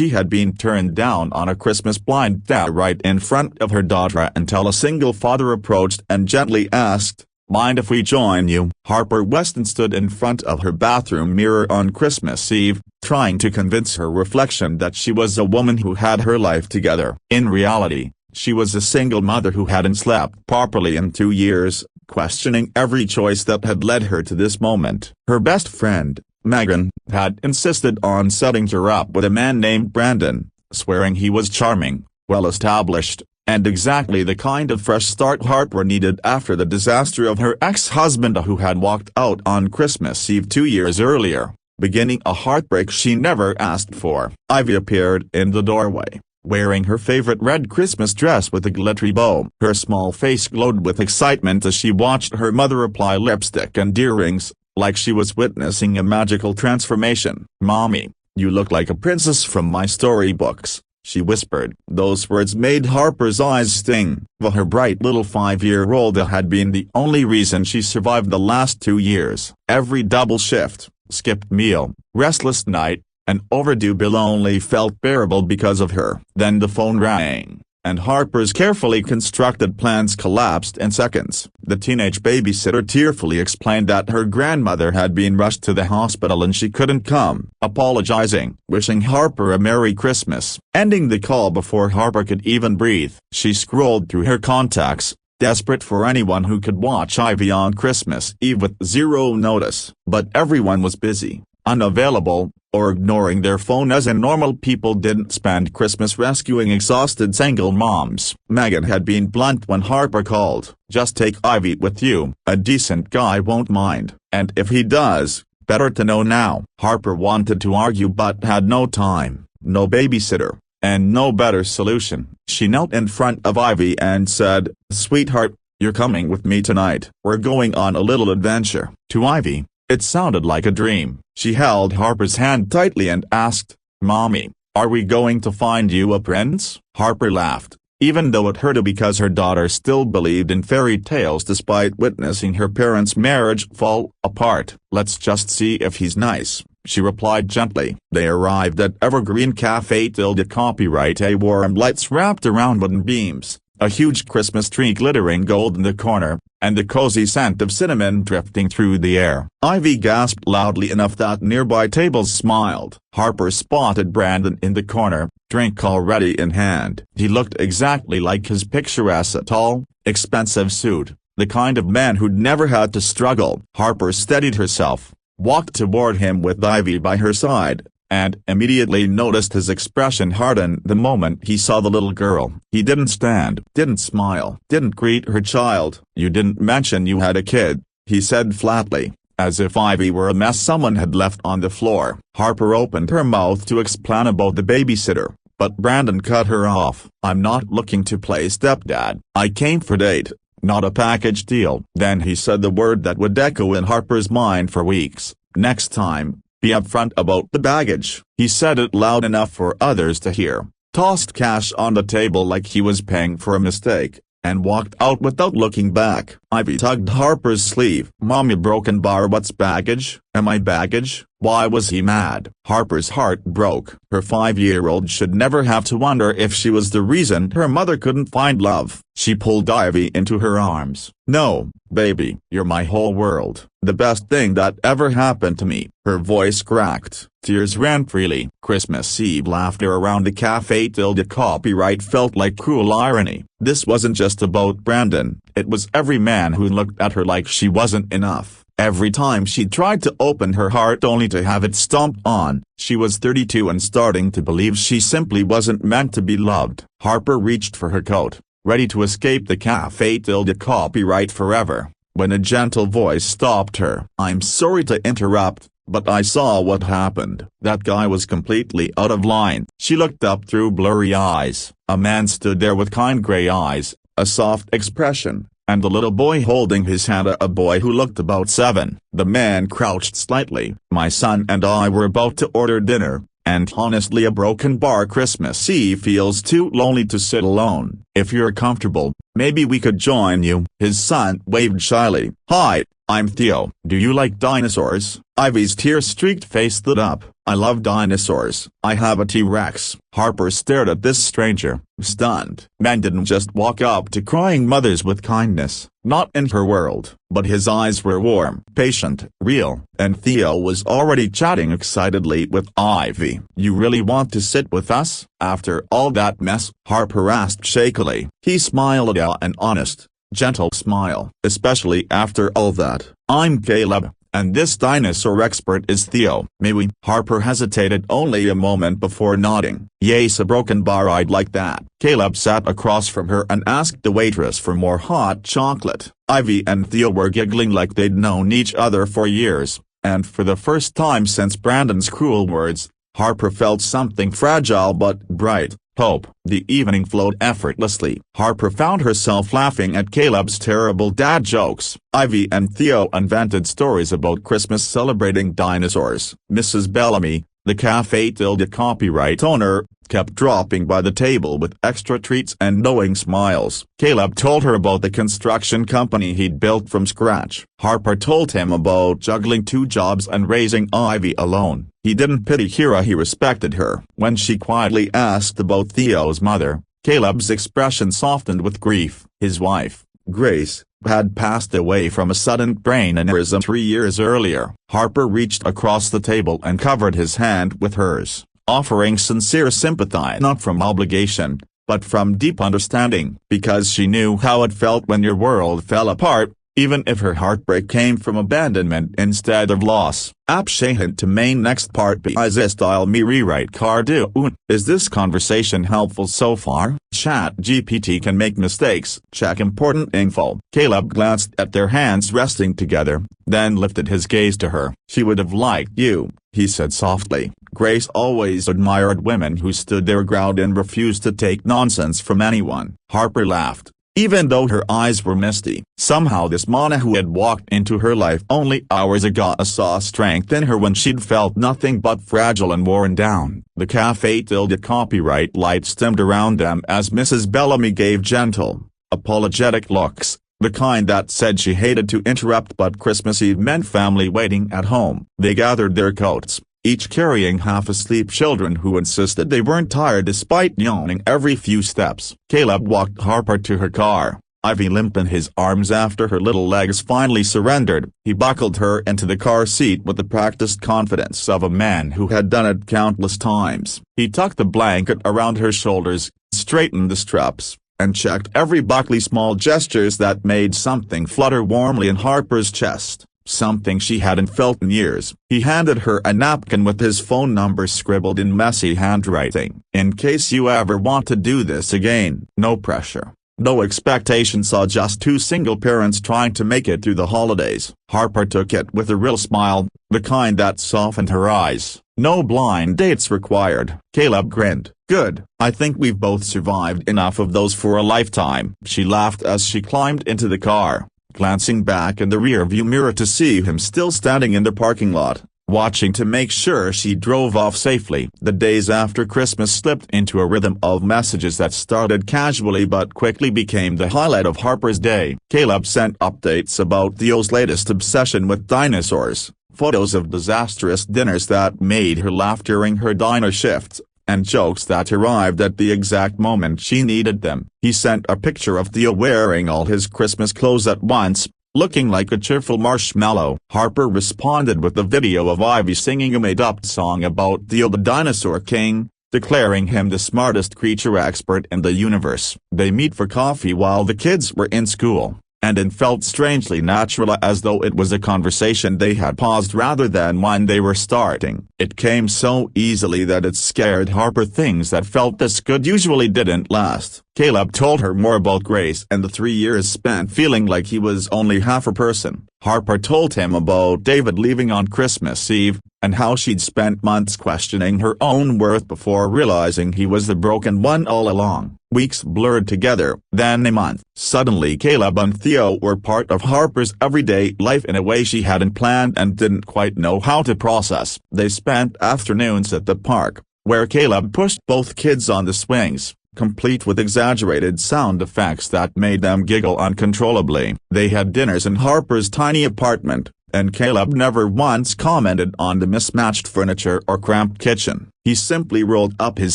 she had been turned down on a Christmas blind date right in front of her daughter until a single father approached and gently asked, "Mind if we join you?" Harper Weston stood in front of her bathroom mirror on Christmas Eve, trying to convince her reflection that she was a woman who had her life together. In reality, she was a single mother who hadn't slept properly in 2 years, questioning every choice that had led her to this moment. Her best friend, Megan, had insisted on setting her up with a man named Brandon, swearing he was charming, well-established, and exactly the kind of fresh start Harper needed after the disaster of her ex-husband who had walked out on Christmas Eve 2 years earlier, beginning a heartbreak she never asked for. Ivy appeared in the doorway, wearing her favorite red Christmas dress with a glittery bow. Her small face glowed with excitement as she watched her mother apply lipstick and earrings, like she was witnessing a magical transformation. "Mommy, you look like a princess from my storybooks," she whispered. Those words made Harper's eyes sting, but her bright little 5-year-old had been the only reason she survived the last 2 years. Every double shift, skipped meal, restless night, and overdue bill only felt bearable because of her. Then the phone rang, and Harper's carefully constructed plans collapsed in seconds. The teenage babysitter tearfully explained that her grandmother had been rushed to the hospital and she couldn't come, apologizing, wishing Harper a Merry Christmas. Ending the call before Harper could even breathe, she scrolled through her contacts, desperate for anyone who could watch Ivy on Christmas Eve with zero notice. But everyone was busy, unavailable, or ignoring their phone, as in normal people didn't spend Christmas rescuing exhausted single moms. Megan had been blunt when Harper called. "Just take Ivy with you. A decent guy won't mind, and if he does, better to know now." Harper wanted to argue but had no time, no babysitter, and no better solution. She knelt in front of Ivy and said, "Sweetheart, you're coming with me tonight. We're going on a little adventure." To Ivy, it sounded like a dream. She held Harper's hand tightly and asked, "Mommy, are we going to find you a prince?" Harper laughed, even though it hurt her because her daughter still believed in fairy tales despite witnessing her parents' marriage fall apart. "Let's just see if he's nice," she replied gently. They arrived at Evergreen Cafe. Copyright A. Warm lights wrapped around wooden beams, a huge Christmas tree glittering gold in the corner, and the cozy scent of cinnamon drifting through the air. Ivy gasped loudly enough that nearby tables smiled. Harper spotted Brandon in the corner, drink already in hand. He looked exactly like his picturesque tall, expensive suit, the kind of man who'd never had to struggle. Harper steadied herself, walked toward him with Ivy by her side, and immediately noticed his expression harden the moment he saw the little girl. He didn't stand, didn't smile, didn't greet her child. "You didn't mention you had a kid," he said flatly, as if Ivy were a mess someone had left on the floor. Harper opened her mouth to explain about the babysitter, but Brandon cut her off. "I'm not looking to play stepdad. I came for date, not a package deal." Then he said the word that would echo in Harper's mind for weeks. "Next time, be upfront about the baggage." He said it loud enough for others to hear, tossed cash on the table like he was paying for a mistake, and walked out without looking back. Ivy tugged Harper's sleeve. "Mommy, broken bar, what's baggage? Am I baggage?" Why was he mad? Harper's heart broke. Her 5-year-old should never have to wonder if she was the reason her mother couldn't find love. She pulled Ivy into her arms. "No, baby, you're my whole world. The best thing that ever happened to me." Her voice cracked. Tears ran freely. Christmas Eve laughter around the cafe. Copyright felt like cruel irony. This wasn't just about Brandon, it was every man who looked at her like she wasn't enough. Every time she tried to open her heart only to have it stomped on. She was 32 and starting to believe she simply wasn't meant to be loved. Harper reached for her coat, ready to escape the cafe. Copyright forever, when a gentle voice stopped her. "I'm sorry to interrupt, but I saw what happened." That guy was completely out of line. She looked up through blurry eyes. A man stood there with kind gray eyes, a soft expression, and the little boy holding his hand, a boy who looked about 7. The man crouched slightly. "My son and I were about to order dinner, and honestly a broken bar Christmas Eve feels too lonely to sit alone. If you're comfortable, maybe we could join you." His son waved shyly. "Hi, I'm Theo. Do you like dinosaurs?" Ivy's tear-streaked face lit up. I love dinosaurs. I have a T-Rex." Harper stared at this stranger, stunned. Men didn't just walk up to crying mothers with kindness, not in her world. But his eyes were warm, patient, real, and Theo was already chatting excitedly with Ivy. "You really want to sit with us, after all that mess?" Harper asked shakily. He smiled an honest, gentle smile. "Especially after all that. I'm Caleb, and this dinosaur expert is Theo. May we?" Harper hesitated only a moment before nodding. "Yes, a broken bar I'd like that." Caleb sat across from her and asked the waitress for more hot chocolate. Ivy and Theo were giggling like they'd known each other for years, and for the first time since Brandon's cruel words, Harper felt something fragile but bright, hope. The evening flowed effortlessly. Harper found herself laughing at Caleb's terrible dad jokes. Ivy and Theo invented stories about Christmas celebrating dinosaurs. Mrs. Bellamy, the Café Tilde copyright owner, kept dropping by the table with extra treats and knowing smiles. Caleb told her about the construction company he'd built from scratch. Harper told him about juggling 2 jobs and raising Ivy alone. He didn't pity Kira, he respected her. When she quietly asked about Theo's mother, Caleb's expression softened with grief. His wife, Grace, had passed away from a sudden brain aneurysm 3 years earlier. Harper reached across the table and covered his hand with hers, offering sincere sympathy, not from obligation, but from deep understanding. Because she knew how it felt when your world fell apart, even if her heartbreak came from abandonment instead of loss. Abshahent to main next part B. Style me rewrite Cardoon. Is this conversation helpful so far? ChatGPT can make mistakes. Check important info. Caleb glanced at their hands resting together, then lifted his gaze to her. "She would have liked you," he said softly. Grace always admired women who stood their ground and refused to take nonsense from anyone. Harper laughed, even though her eyes were misty. Somehow this Mona who had walked into her life only hours ago saw strength in her when she'd felt nothing but fragile and worn down. The Café Tilde copyright light stemmed around them as Mrs. Bellamy gave gentle, apologetic looks, the kind that said she hated to interrupt but Christmas Eve meant family waiting at home. They gathered their coats, each carrying half-asleep children who insisted they weren't tired despite yawning every few steps. Caleb walked Harper to her car, Ivy limp in his arms after her little legs finally surrendered. He buckled her into the car seat with the practiced confidence of a man who had done it countless times. He tucked the blanket around her shoulders, straightened the straps, and checked every buckly small gestures that made something flutter warmly in Harper's chest. Something she hadn't felt in years. He handed her a napkin with his phone number scribbled in messy handwriting. "In case you ever want to do this again." No pressure, no expectation, saw just 2 single parents trying to make it through the holidays. Harper took it with a real smile, the kind that softened her eyes. "No blind dates required." Caleb grinned. "Good. I think we've both survived enough of those for a lifetime." She laughed as she climbed into the car, glancing back in the rearview mirror to see him still standing in the parking lot, watching to make sure she drove off safely. The days after Christmas slipped into a rhythm of messages that started casually but quickly became the highlight of Harper's day. Caleb sent updates about Theo's latest obsession with dinosaurs, photos of disastrous dinners that made her laugh during her diner shifts, and jokes that arrived at the exact moment she needed them. He sent a picture of Theo wearing all his Christmas clothes at once, looking like a cheerful marshmallow. Harper responded with a video of Ivy singing a made-up song about Theo the Dinosaur King, declaring him the smartest creature expert in the universe. They meet for coffee while the kids were in school, and it felt strangely natural, as though it was a conversation they had paused rather than one they were starting. It came so easily that it scared Harper. Things that felt this good usually didn't last. Caleb told her more about Grace and the 3 years spent feeling like he was only half a person. Harper told him about David leaving on Christmas Eve, and how she'd spent months questioning her own worth before realizing he was the broken one all along. Weeks blurred together, then a month. Suddenly Caleb and Theo were part of Harper's everyday life in a way she hadn't planned and didn't quite know how to process. They spent afternoons at the park, where Caleb pushed both kids on the swings, complete with exaggerated sound effects that made them giggle uncontrollably. They had dinners in Harper's tiny apartment, and Caleb never once commented on the mismatched furniture or cramped kitchen. He simply rolled up his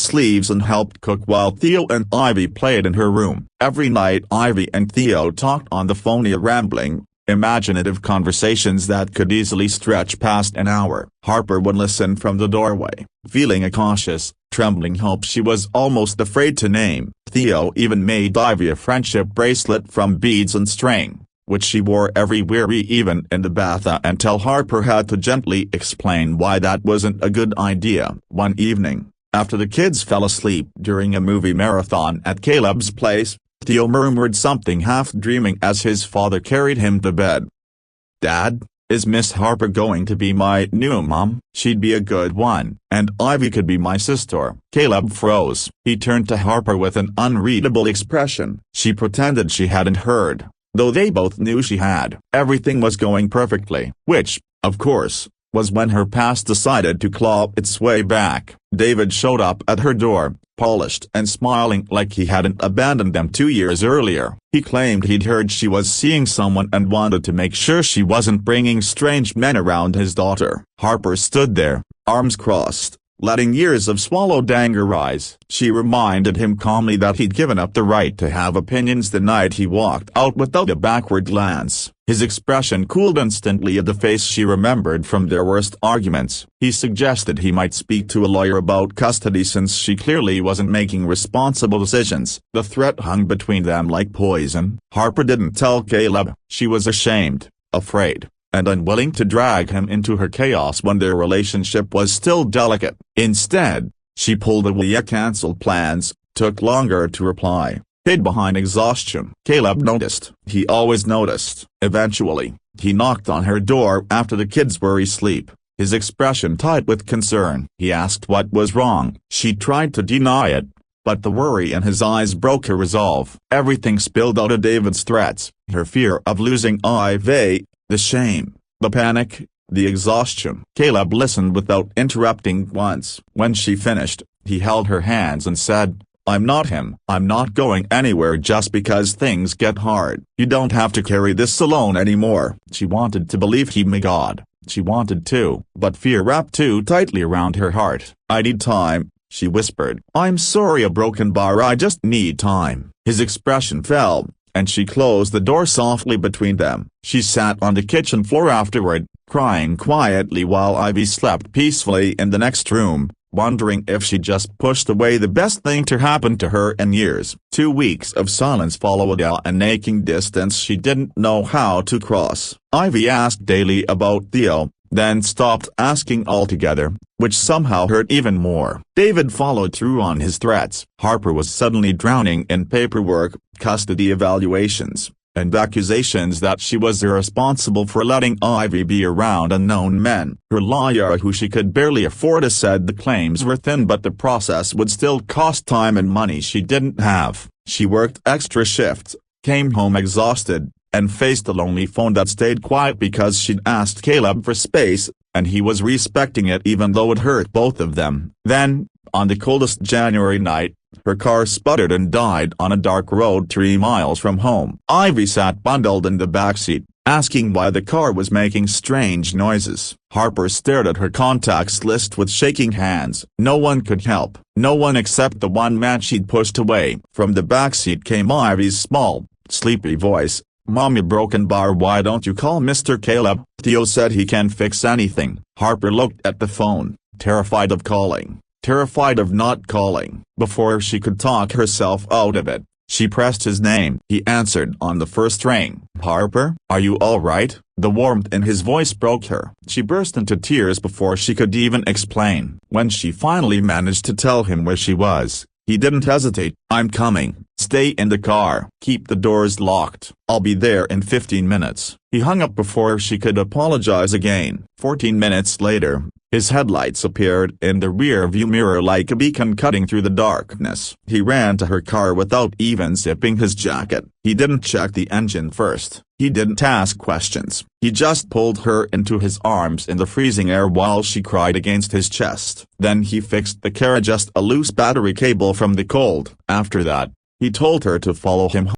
sleeves and helped cook while Theo and Ivy played in her room. Every night Ivy and Theo talked on the phone, rambling, imaginative conversations that could easily stretch past an hour. Harper would listen from the doorway, feeling a cautious, trembling hope she was almost afraid to name. Theo even made Ivy a friendship bracelet from beads and string, which she wore everywhere, even in the bath, until Harper had to gently explain why that wasn't a good idea. One evening, after the kids fell asleep during a movie marathon at Caleb's place, Theo murmured something half-dreaming as his father carried him to bed. "Dad, is Miss Harper going to be my new mom? She'd be a good one, and Ivy could be my sister." Caleb froze. He turned to Harper with an unreadable expression. She pretended she hadn't heard, though they both knew she had. Everything was going perfectly, which, of course, was when her past decided to claw its way back. David showed up at her door, polished and smiling like he hadn't abandoned them 2 years earlier. He claimed he'd heard she was seeing someone and wanted to make sure she wasn't bringing strange men around his daughter. Harper stood there, arms crossed, letting years of swallowed anger rise. She reminded him calmly that he'd given up the right to have opinions the night he walked out without a backward glance. His expression cooled instantly at the face she remembered from their worst arguments. He suggested he might speak to a lawyer about custody since she clearly wasn't making responsible decisions. The threat hung between them like poison. Harper didn't tell Caleb. She was ashamed, afraid, and unwilling to drag him into her chaos when their relationship was still delicate. Instead, she pulled away, canceled plans, took longer to reply, hid behind exhaustion. Caleb noticed. He always noticed. Eventually, he knocked on her door after the kids were asleep, his expression tight with concern. He asked what was wrong. She tried to deny it, but the worry in his eyes broke her resolve. Everything spilled out of David's threats, her fear of losing Ivy, the shame, the panic, the exhaustion. Caleb listened without interrupting once. When she finished, he held her hands and said, "I'm not him. I'm not going anywhere just because things get hard. You don't have to carry this alone anymore." She wanted to believe he may God. She wanted to, but fear wrapped too tightly around her heart. "I need time," she whispered. "I'm sorry, a broken bar. I just need time." His expression fell, and she closed the door softly between them. She sat on the kitchen floor afterward, crying quietly while Ivy slept peacefully in the next room, wondering if she just pushed away the best thing to happen to her in years. 2 weeks of silence followed, an aching distance she didn't know how to cross. Ivy asked daily about Theo, then stopped asking altogether, which somehow hurt even more. David followed through on his threats. Harper was suddenly drowning in paperwork, custody evaluations, and accusations that she was irresponsible for letting Ivy be around unknown men. Her lawyer, who she could barely afford, said the claims were thin but the process would still cost time and money she didn't have. She worked extra shifts, came home exhausted, and faced a lonely phone that stayed quiet because she'd asked Caleb for space, and he was respecting it even though it hurt both of them. Then, on the coldest January night, her car sputtered and died on a dark road 3 miles from home. Ivy sat bundled in the backseat, asking why the car was making strange noises. Harper stared at her contacts list with shaking hands. No one could help. No one except the one man she'd pushed away. From the backseat came Ivy's small, sleepy voice. "Mommy, broken bar. Why don't you call Mr. Caleb? Theo said he can fix anything." Harper looked at the phone, terrified of calling, terrified of not calling. Before she could talk herself out of it, she pressed his name. He answered on the first ring. "Harper, are you all right?" The warmth in his voice broke her. She burst into tears before she could even explain. When she finally managed to tell him where she was, he didn't hesitate. "I'm coming. Stay in the car. Keep the doors locked. I'll be there in 15 minutes. He hung up before she could apologize again. 14 minutes later, his headlights appeared in the rear-view mirror like a beacon cutting through the darkness. He ran to her car without even zipping his jacket. He didn't check the engine first. He didn't ask questions. He just pulled her into his arms in the freezing air while she cried against his chest. Then he fixed the car, just a loose battery cable from the cold. After that, he told her to follow him